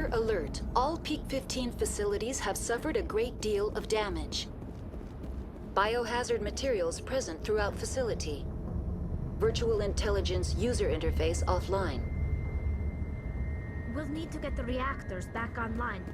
User alert. All Peak 15 facilities have suffered a great deal of damage. Biohazard materials present throughout facility. Virtual intelligence user interface offline. We'll need to get the reactors back online.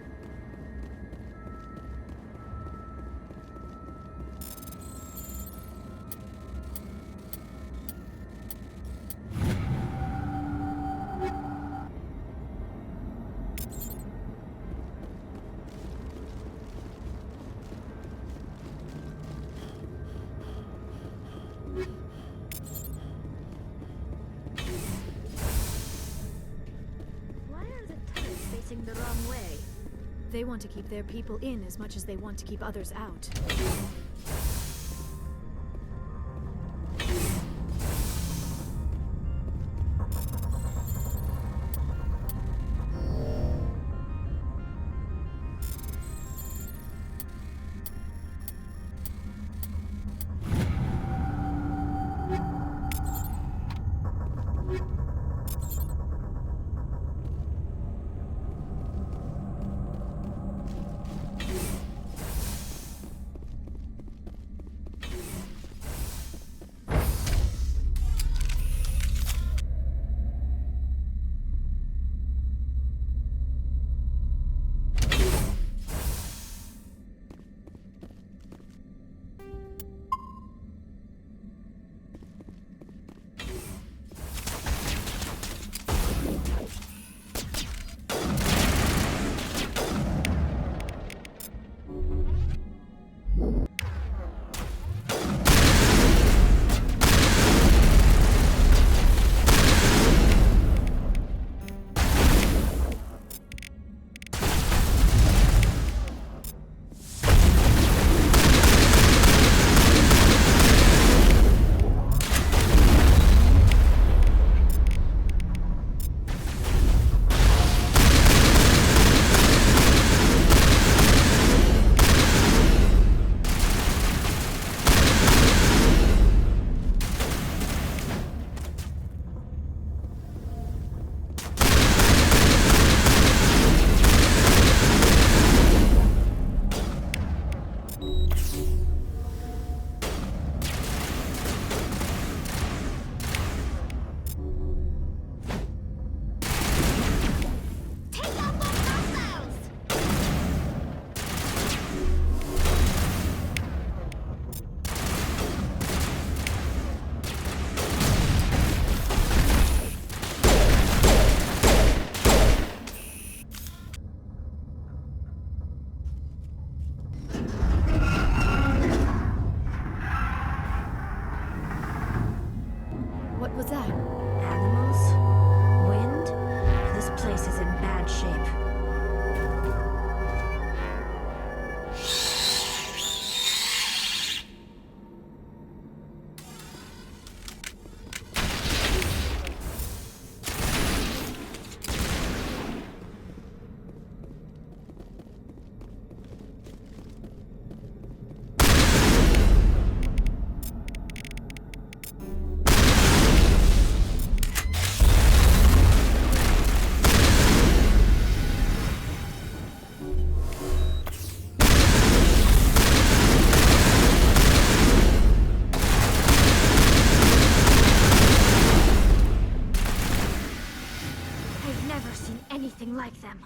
The wrong way. They want to keep their people in as much as they want to keep others out. What was that? Animals? Wind? This place is in bad shape. Like them.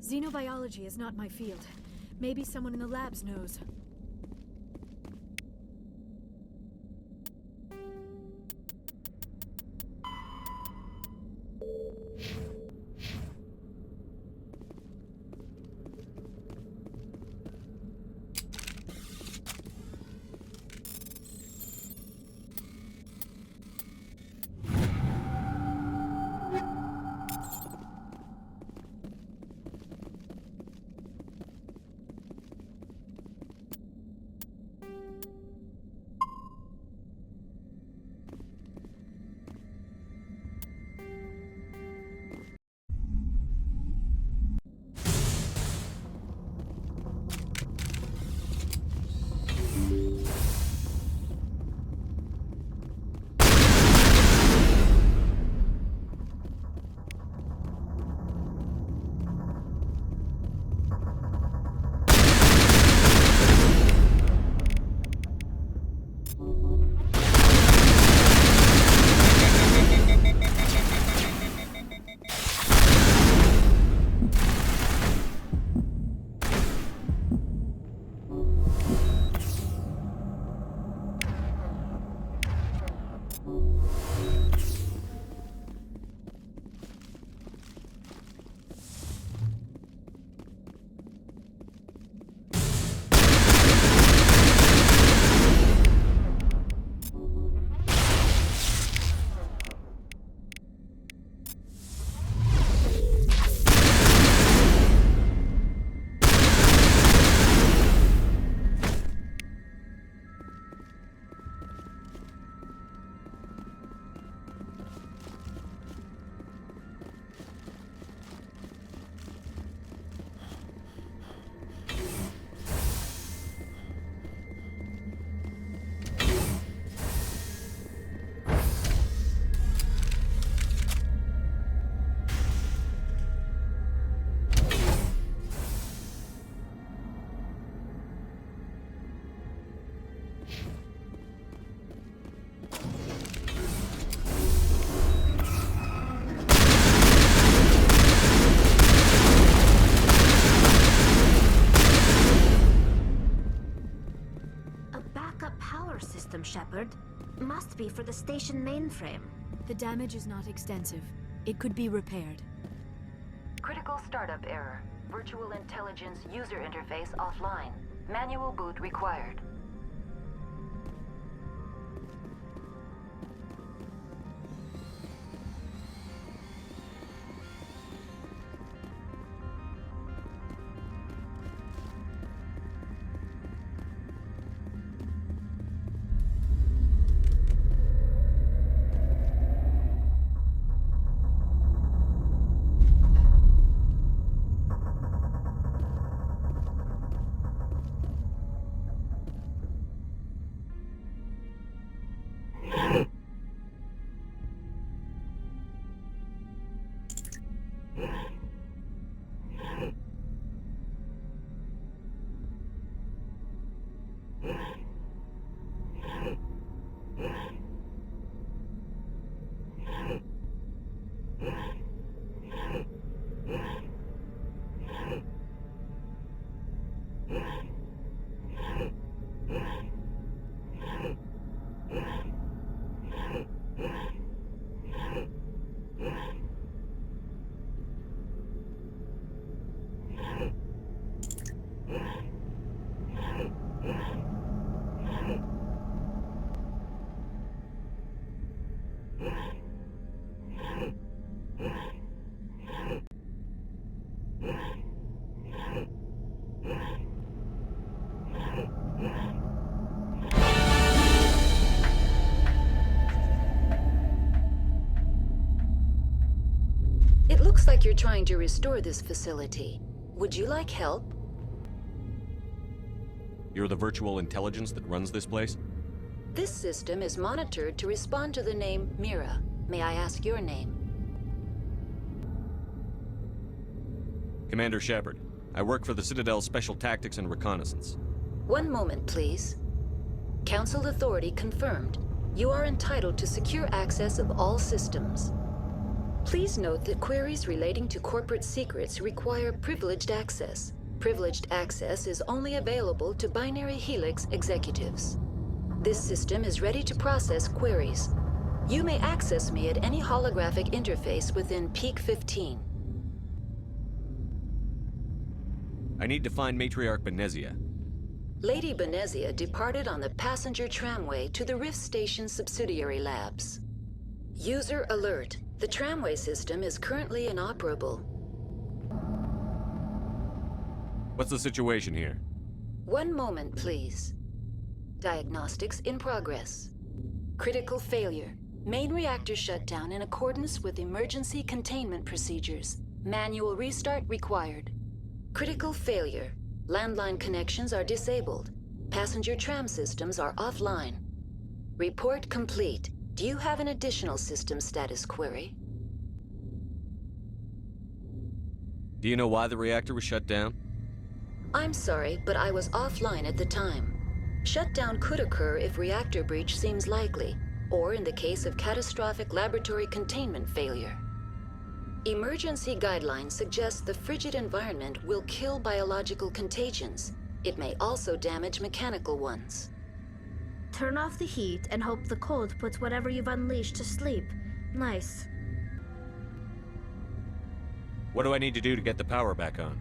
Xenobiology is not my field. Maybe someone in the labs knows. Shepard. Must be for the station mainframe. The damage is not extensive. It could be repaired. Critical startup error. Virtual intelligence user interface offline. Manual boot required. It looks like you're trying to restore this facility. Would you like help? You're the virtual intelligence that runs this place? This system is monitored to respond to the name Mira. May I ask your name? Commander Shepard. I work for the Citadel's Special Tactics and Reconnaissance. One moment, please. Council authority confirmed. You are entitled to secure access of all systems. Please note that queries relating to corporate secrets require privileged access. Privileged access is only available to binary Helix executives. This system is ready to process queries. You may access me at any holographic interface within Peak 15. I need to find Matriarch Benezia. Lady Benezia departed on the passenger tramway to the Rift Station subsidiary labs. User alert. The tramway system is currently inoperable. What's the situation here? One moment, please. Diagnostics in progress. Critical failure. Main reactor shut down in accordance with emergency containment procedures. Manual restart required. Critical failure. Landline connections are disabled. Passenger tram systems are offline. Report complete. Do you have an additional system status query? Do you know why the reactor was shut down? I'm sorry, but I was offline at the time. Shutdown could occur if reactor breach seems likely, or in the case of catastrophic laboratory containment failure. Emergency guidelines suggest the frigid environment will kill biological contagions. It may also damage mechanical ones. Turn off the heat and hope the cold puts whatever you've unleashed to sleep. Nice. What do I need to do to get the power back on?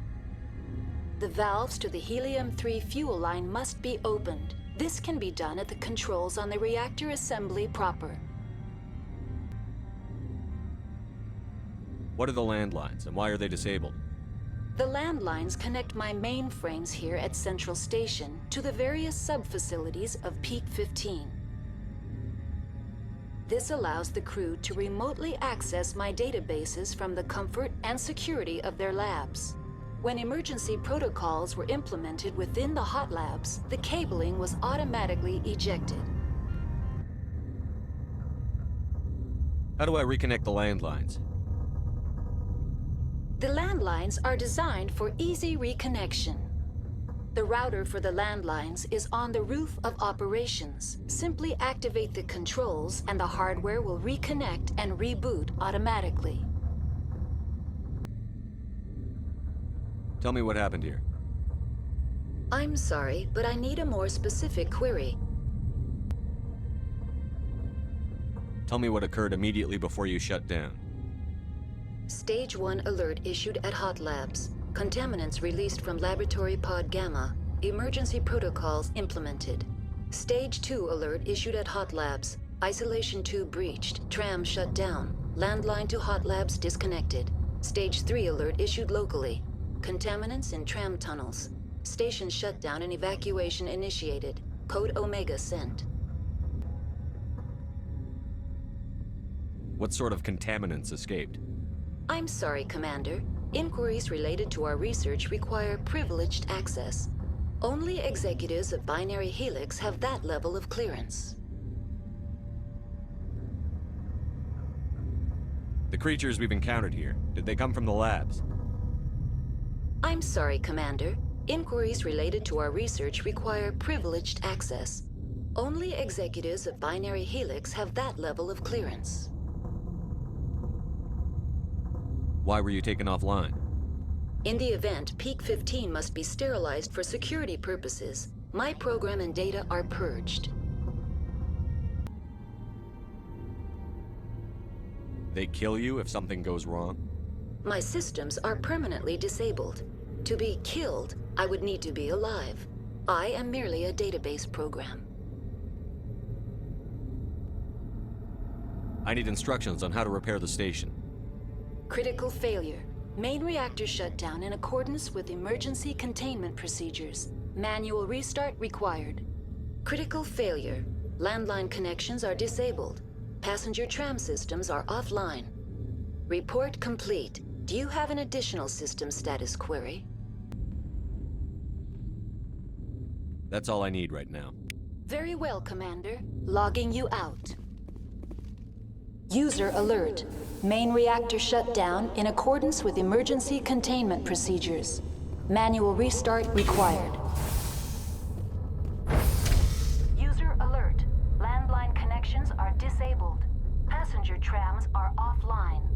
The valves to the helium-3 fuel line must be opened. This can be done at the controls on the reactor assembly proper. What are the landlines, and why are they disabled? The landlines connect my mainframes here at Central Station to the various sub-facilities of Peak 15. This allows the crew to remotely access my databases from the comfort and security of their labs. When emergency protocols were implemented within the hot labs, the cabling was automatically ejected. How do I reconnect the landlines? The landlines are designed for easy reconnection. The router for the landlines is on the roof of operations. Simply activate the controls and the hardware will reconnect and reboot automatically. Tell me what happened here. I'm sorry, but I need a more specific query. Tell me what occurred immediately before you shut down. Stage 1 alert issued at Hot Labs. Contaminants released from Laboratory Pod Gamma. Emergency protocols implemented. Stage 2 alert issued at Hot Labs. Isolation tube breached. Tram shut down. Landline to Hot Labs disconnected. Stage 3 alert issued locally. Contaminants in tram tunnels. Station shutdown and evacuation initiated. Code Omega sent. What sort of contaminants escaped? I'm sorry, Commander. Inquiries related to our research require privileged access. Only executives of Binary Helix have that level of clearance. The creatures we've encountered here, did they come from the labs? I'm sorry, Commander. Inquiries related to our research require privileged access. Only executives of Binary Helix have that level of clearance. Why were you taken offline? In the event, Peak 15 must be sterilized for security purposes. My program and data are purged. They kill you if something goes wrong? My systems are permanently disabled. To be killed, I would need to be alive. I am merely a database program. I need instructions on how to repair the station. Critical failure. Main reactor shut down in accordance with emergency containment procedures. Manual restart required. Critical failure. Landline connections are disabled. Passenger tram systems are offline. Report complete. Do you have an additional system status query? That's all I need right now. Very well, Commander. Logging you out. User alert. Main reactor shut down in accordance with emergency containment procedures. Manual restart required. User alert. Landline connections are disabled. Passenger trams are offline.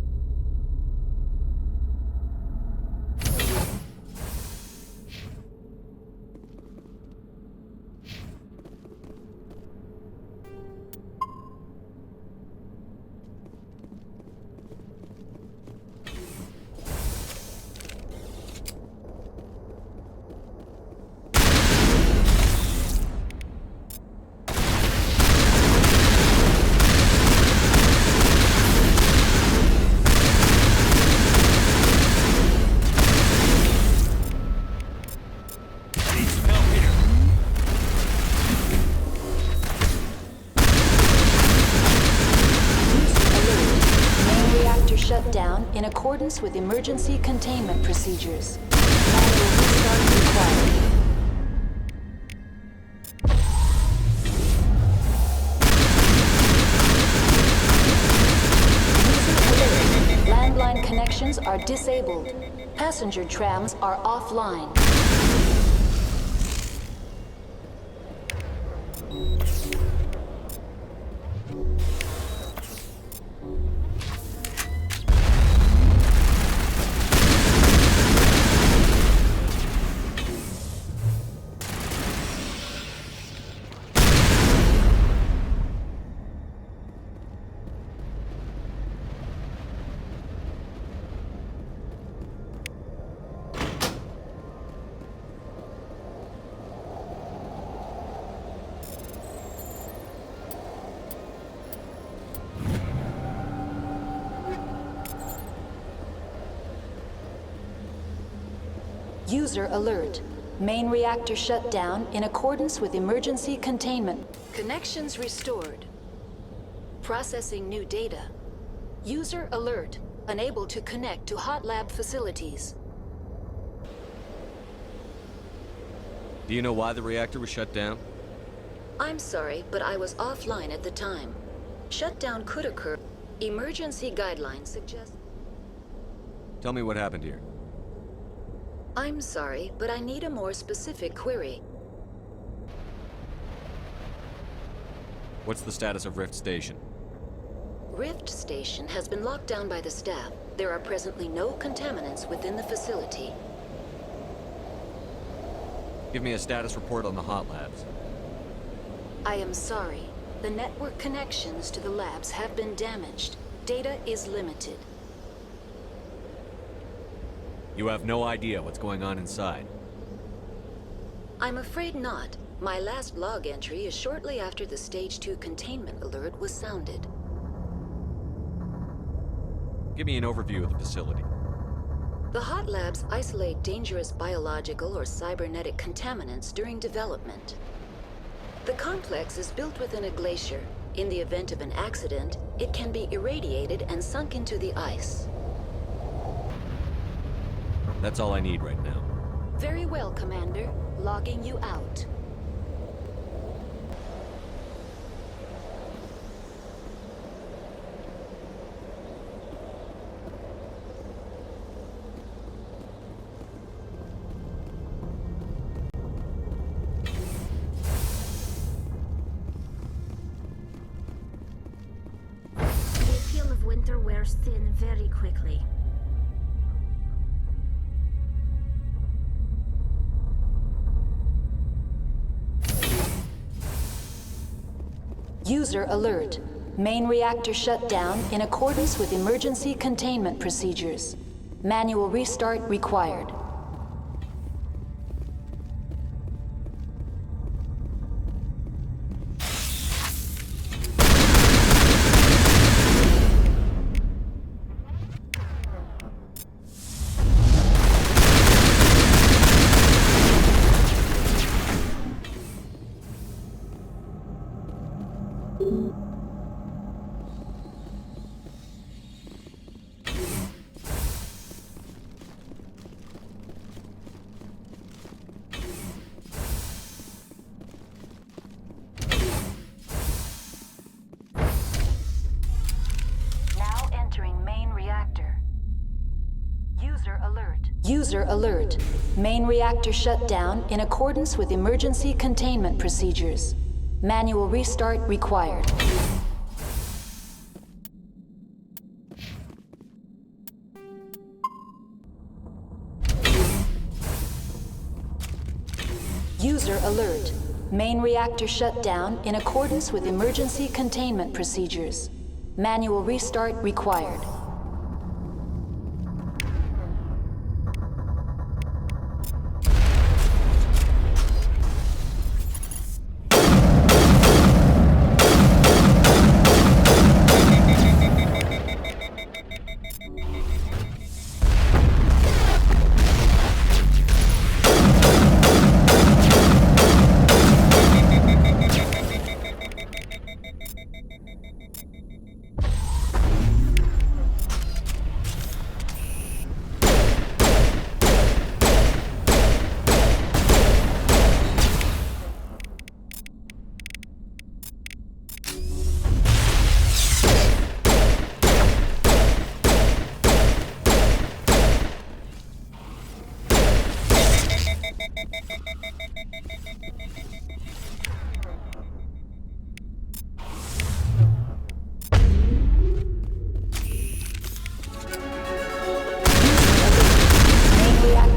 Shut down in accordance with emergency containment procedures. Manual restart required. Landline connections are disabled. Passenger trams are offline. User alert. Main reactor shut down in accordance with emergency containment. Connections restored. Processing new data. User alert. Unable to connect to hot lab facilities. Do you know why the reactor was shut down? I'm sorry, but I was offline at the time. Shutdown could occur. Emergency guidelines suggest... Tell me what happened here. I'm sorry, but I need a more specific query. What's the status of Rift Station? Rift Station has been locked down by the staff. There are presently no contaminants within the facility. Give me a status report on the hot labs. I am sorry. The network connections to the labs have been damaged. Data is limited. You have no idea what's going on inside. I'm afraid not. My last log entry is shortly after the Stage 2 containment alert was sounded. Give me an overview of the facility. The hot labs isolate dangerous biological or cybernetic contaminants during development. The complex is built within a glacier. In the event of an accident, it can be irradiated and sunk into the ice. That's all I need right now. Very well, Commander. Logging you out. The appeal of winter wears thin very quickly. User alert. Main reactor shut down in accordance with emergency containment procedures. Manual restart required. Now entering main reactor. User alert. User alert. Main reactor shut down in accordance with emergency containment procedures. Manual restart required. User alert. Main reactor shut down in accordance with emergency containment procedures. Manual restart required.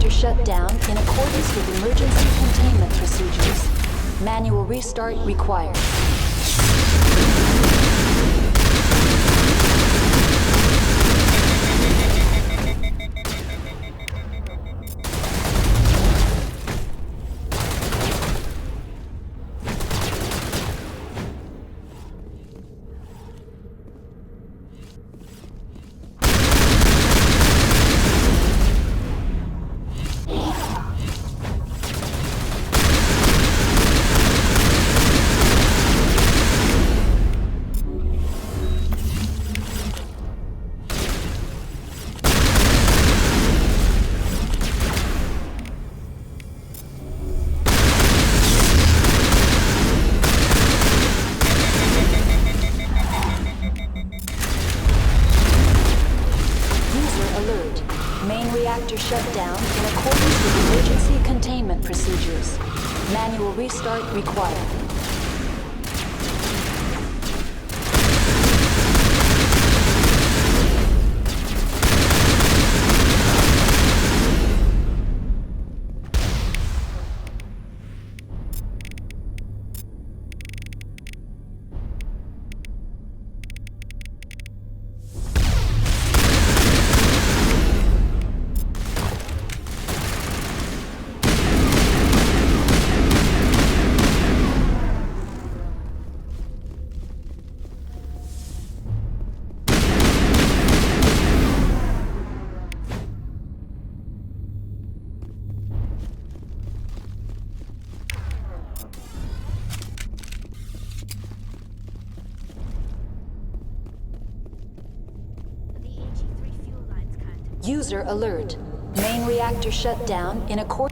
Shut down in accordance with emergency containment procedures. Manual restart required. Main reactor shut down in accordance with emergency containment procedures. Manual restart required. User alert. Main reactor shut down in accordance.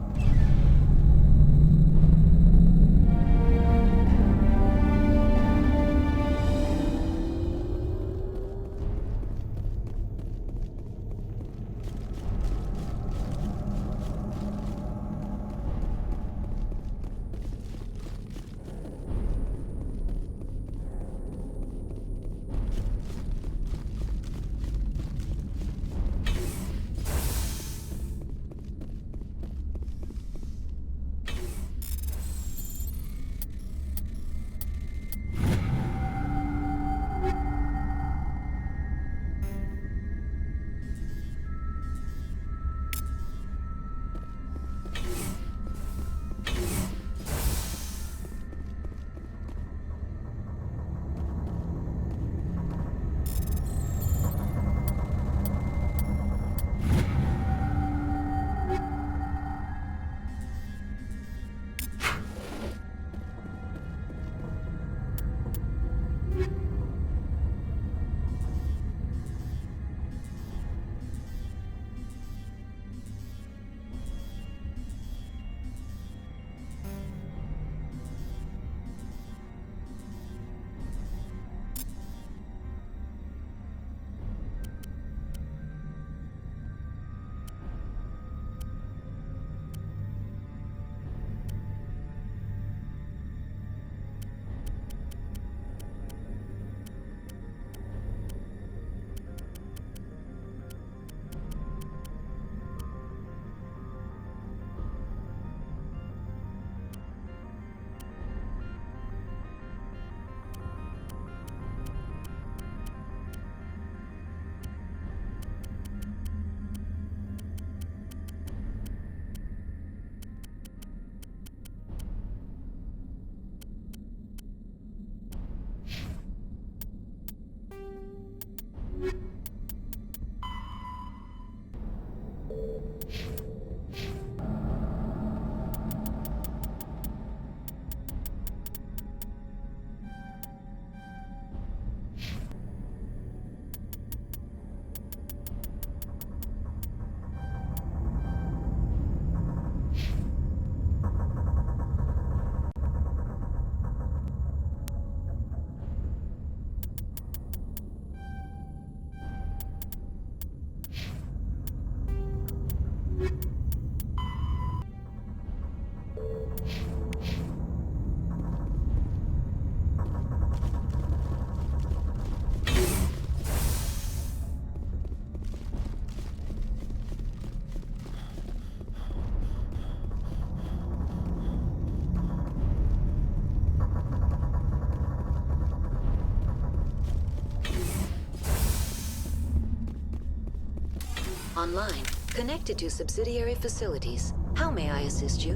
Online, connected to subsidiary facilities. How may I assist you?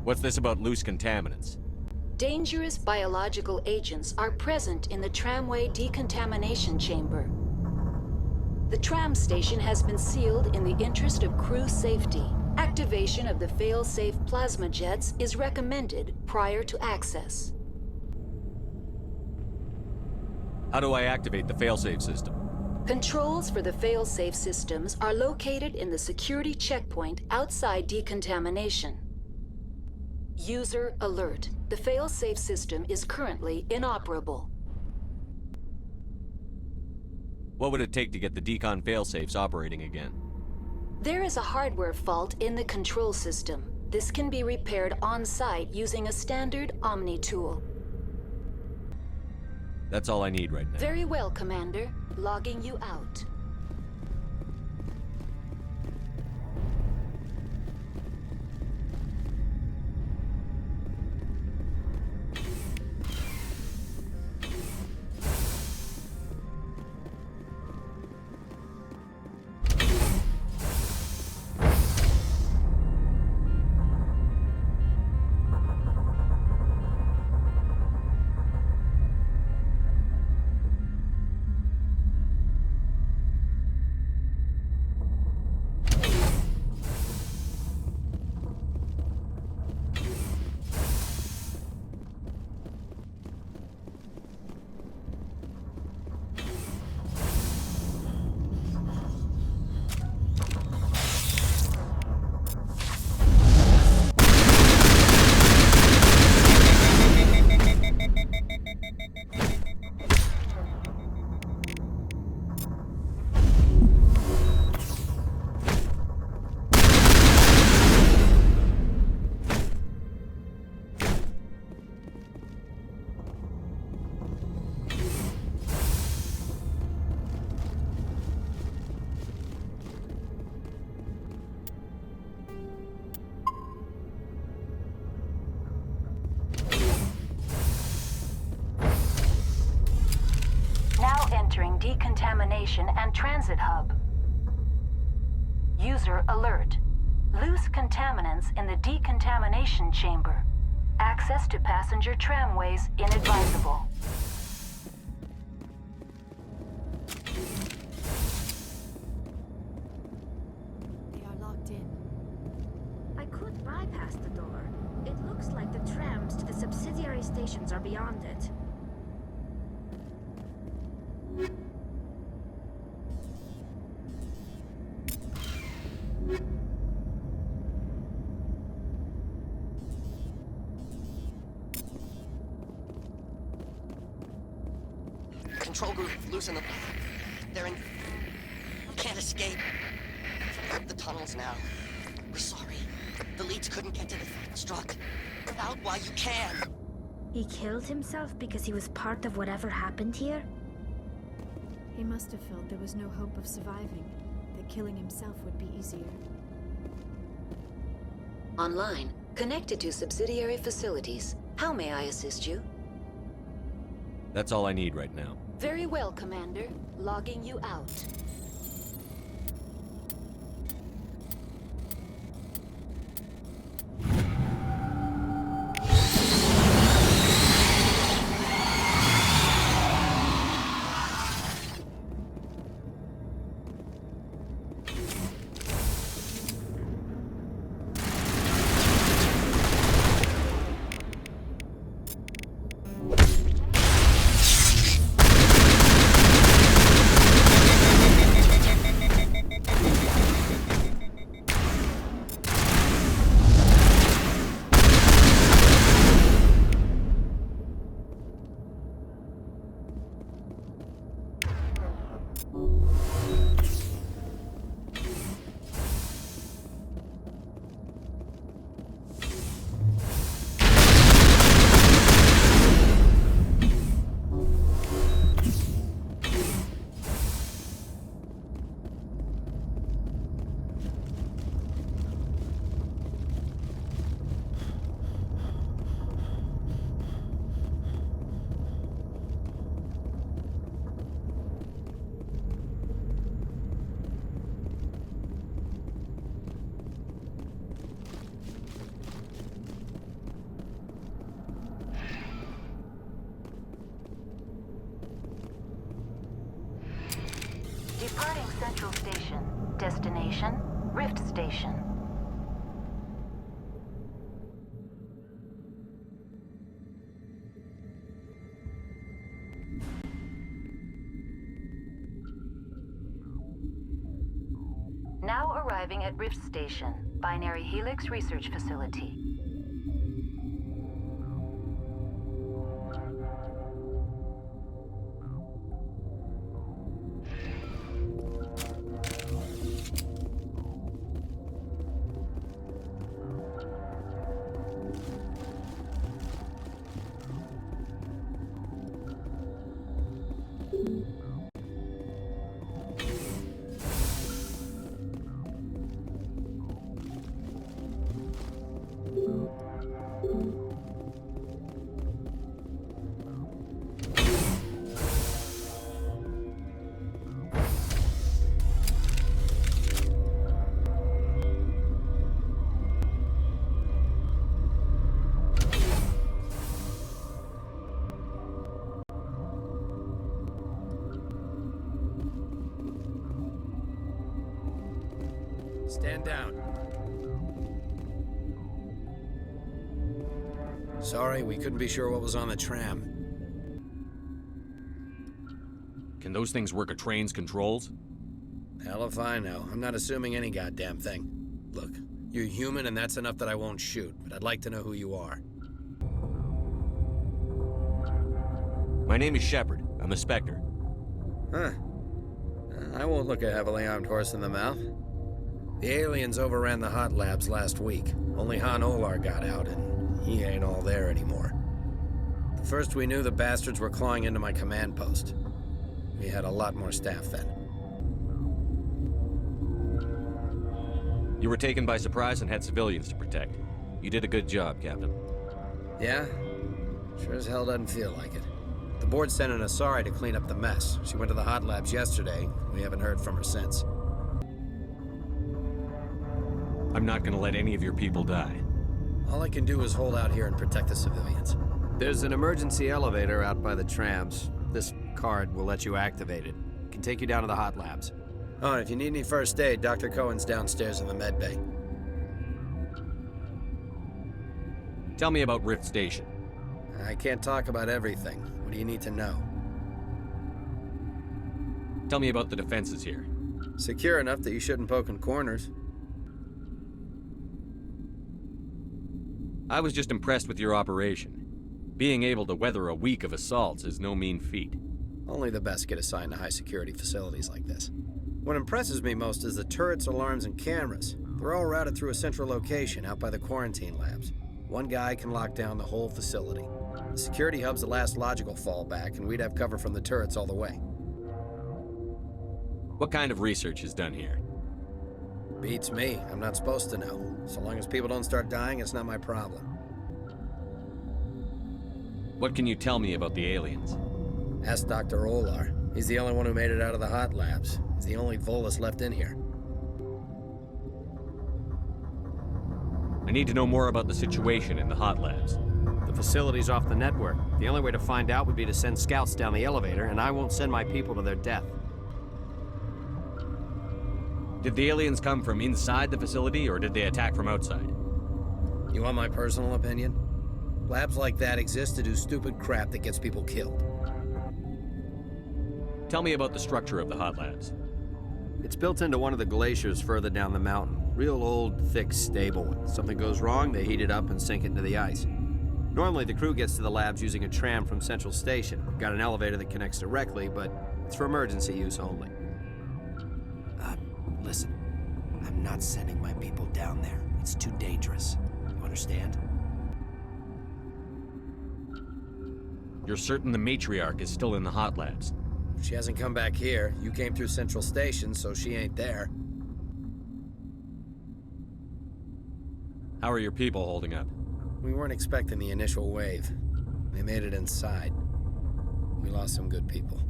What's this about loose contaminants? Dangerous biological agents are present in the tramway decontamination chamber. The tram station has been sealed in the interest of crew safety. Activation of the fail-safe plasma jets is recommended prior to access. How do I activate the failsafe system? Controls for the fail-safe systems are located in the security checkpoint outside decontamination. User alert. The fail-safe system is currently inoperable. What would it take to get the decon failsafes operating again? There is a hardware fault in the control system. This can be repaired on-site using a standard Omni tool. That's all I need right now. Very well, Commander. Logging you out. Entering decontamination and transit hub. User alert. Loose contaminants in the decontamination chamber. Access to passenger tramways inadvisable. They are locked in. I could bypass the door. It looks like the trams to the subsidiary stations are beyond it. Control group, loosen them. They're in... Can't escape. The tunnels now. We're sorry. The leads couldn't get to the struck. Get out while you can. He killed himself because he was part of whatever happened here? He must have felt there was no hope of surviving, that killing himself would be easier. Online, connected to subsidiary facilities. How may I assist you? That's all I need right now. Very well, Commander. Logging you out. Departing Central Station. Destination, Rift Station. Now arriving at Rift Station, Binary Helix Research Facility. Stand down. Sorry, we couldn't be sure what was on the tram. Can those things work a train's controls? Hell if I know. I'm not assuming any goddamn thing. Look, you're human and that's enough that I won't shoot, but I'd like to know who you are. My name is Shepard. I'm a Spectre. Huh. I won't look a heavily armed horse in the mouth. The aliens overran the hot labs last week. Only Han Olar got out, and he ain't all there anymore. The first we knew, the bastards were clawing into my command post. We had a lot more staff then. You were taken by surprise and had civilians to protect. You did a good job, Captain. Yeah? Sure as hell doesn't feel like it. The board sent an Asari to clean up the mess. She went to the hot labs yesterday. We haven't heard from her since. I'm not gonna let any of your people die. All I can do is hold out here and protect the civilians. There's an emergency elevator out by the trams. This card will let you activate it. Can take you down to the hot labs. Oh, and if you need any first aid, Dr. Cohen's downstairs in the med bay. Tell me about Rift Station. I can't talk about everything. What do you need to know? Tell me about the defenses here. Secure enough that you shouldn't poke in corners. I was just impressed with your operation. Being able to weather a week of assaults is no mean feat. Only the best get assigned to high-security facilities like this. What impresses me most is the turrets, alarms, and cameras. They're all routed through a central location out by the quarantine labs. One guy can lock down the whole facility. The security hub's the last logical fallback, and we'd have cover from the turrets all the way. What kind of research is done here? Beats me. I'm not supposed to know. So long as people don't start dying, it's not my problem. What can you tell me about the aliens? Ask Dr. Olar. He's the only one who made it out of the hot labs. He's the only Volus left in here. I need to know more about the situation in the hot labs. The facility's off the network. The only way to find out would be to send scouts down the elevator, and I won't send my people to their death. Did the aliens come from inside the facility, or did they attack from outside? You want my personal opinion? Labs like that exist to do stupid crap that gets people killed. Tell me about the structure of the hot labs. It's built into one of the glaciers further down the mountain. Real old, thick, stable. If something goes wrong, they heat it up and sink it into the ice. Normally, the crew gets to the labs using a tram from Central Station. We've got an elevator that connects directly, but it's for emergency use only. Listen, I'm not sending my people down there. It's too dangerous. You understand? You're certain the matriarch is still in the hot labs? She hasn't come back here. You came through Central Station, so she ain't there. How are your people holding up? We weren't expecting the initial wave. They made it inside. We lost some good people.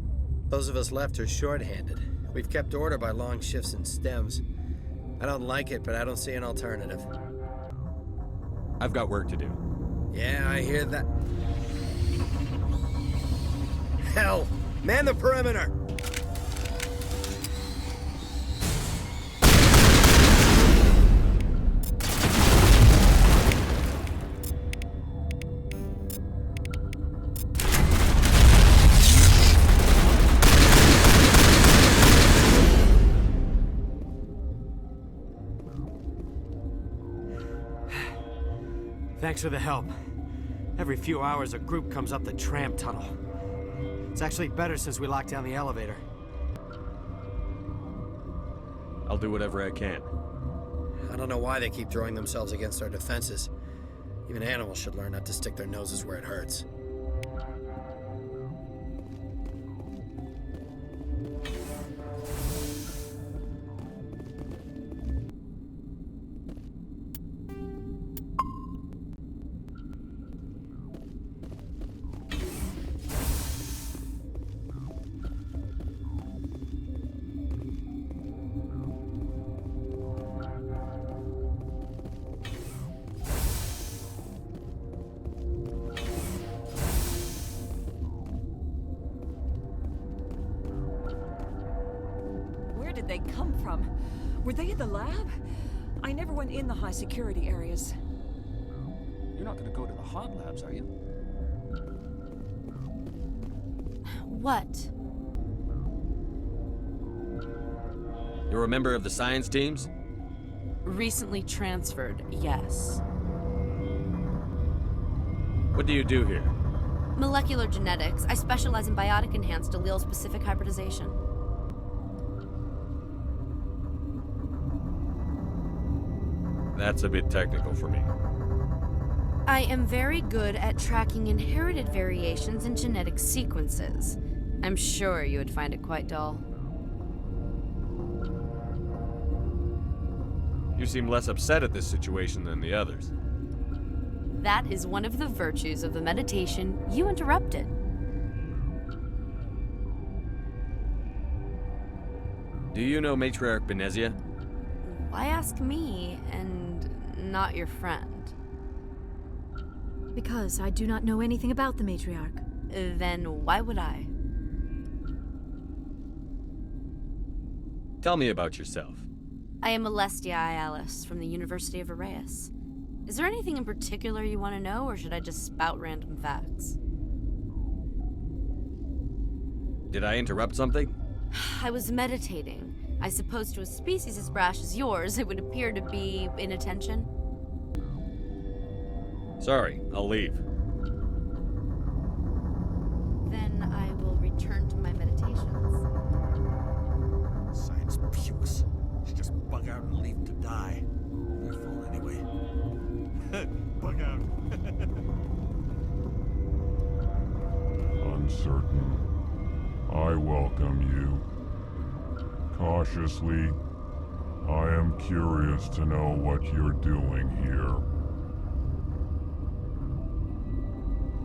Those of us left are short-handed. We've kept order by long shifts and stems. I don't like it, but I don't see an alternative. I've got work to do. Yeah, I hear that. Hell! Man the perimeter! Thanks for the help. Every few hours, a group comes up the tram tunnel. It's actually better since we locked down the elevator. I'll do whatever I can. I don't know why they keep throwing themselves against our defenses. Even animals should learn not to stick their noses where it hurts. Where did they come from? Were they in the lab? I never went in the high security areas. You're not gonna go to the hot labs, are you? What? You're a member of the science teams? Recently transferred, yes. What do you do here? Molecular genetics. I specialize in biotic-enhanced allele-specific hybridization. That's a bit technical for me. I am very good at tracking inherited variations in genetic sequences. I'm sure you would find it quite dull. You seem less upset at this situation than the others. That is one of the virtues of the meditation you interrupted. Do you know Matriarch Benezia? Why ask me and not your friend? Because I do not know anything about the matriarch. Then why would I? Tell me about yourself. I am Alestia Ialis from the University of Arraius. Is there anything in particular you want to know, or should I just spout random facts? Did I interrupt something? I was meditating. I suppose to a species as brash as yours, it would appear to be inattention. Sorry, I'll leave. Then I will return to my meditations. Science pukes. Should just bug out and leave them to die. They're full anyway. Bug out. Uncertain. I welcome you. Cautiously, I am curious to know what you're doing here.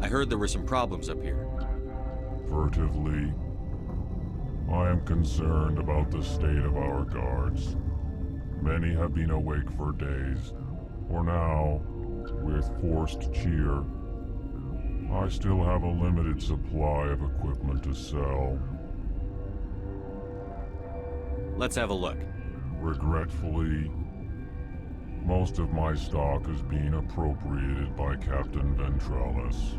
I heard there were some problems up here. Furtively, I am concerned about the state of our guards. Many have been awake for days, or now, with forced cheer. I still have a limited supply of equipment to sell. Let's have a look. Regretfully, most of my stock is being appropriated by Captain Ventralis.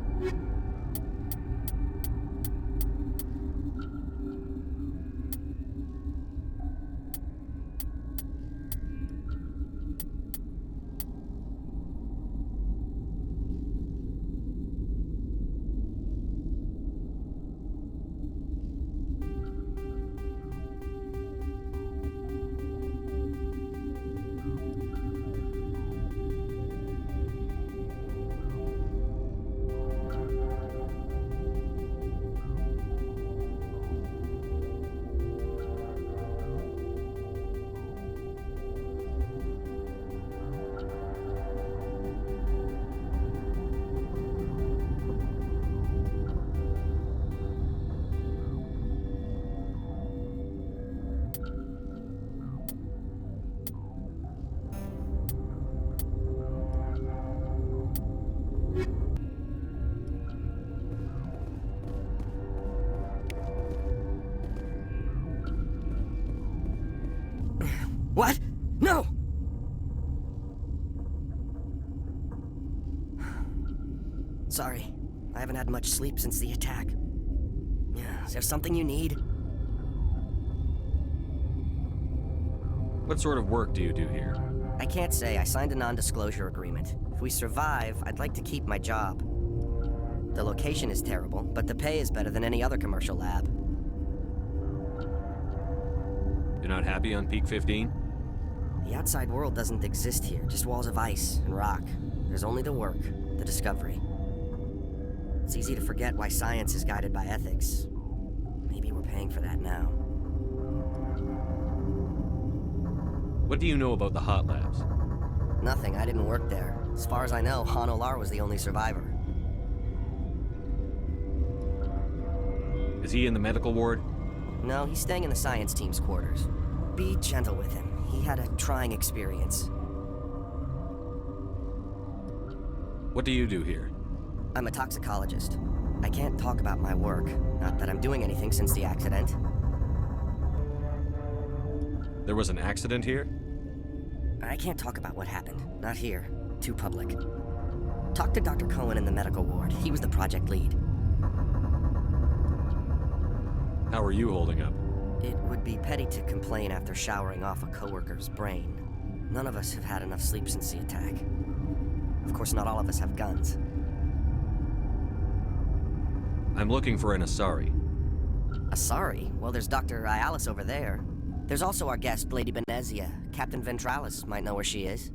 What? No! Sorry, I haven't had much sleep since the attack. Is there something you need? What sort of work do you do here? I can't say. I signed a non-disclosure agreement. If we survive, I'd like to keep my job. The location is terrible, but the pay is better than any other commercial lab. You're not happy on Peak 15? The outside world doesn't exist here, just walls of ice and rock. There's only the work, the discovery. It's easy to forget why science is guided by ethics. Maybe we're paying for that now. What do you know about the hot labs? Nothing, I didn't work there. As far as I know, Han Olar was the only survivor. Is he in the medical ward? No, he's staying in the science team's quarters. Be gentle with him. He had a trying experience. What do you do here? I'm a toxicologist. I can't talk about my work. Not that I'm doing anything since the accident. There was an accident here? I can't talk about what happened. Not here. Too public. Talk to Dr. Cohen in the medical ward. He was the project lead. How are you holding up? It would be petty to complain after showering off a coworker's brain. None of us have had enough sleep since the attack. Of course, not all of us have guns. I'm looking for an Asari. Asari? Well, there's Dr. Ayalis over there. There's also our guest, Lady Benezia. Captain Ventralis might know where she is.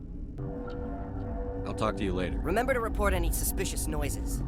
I'll talk to you later. Remember to report any suspicious noises.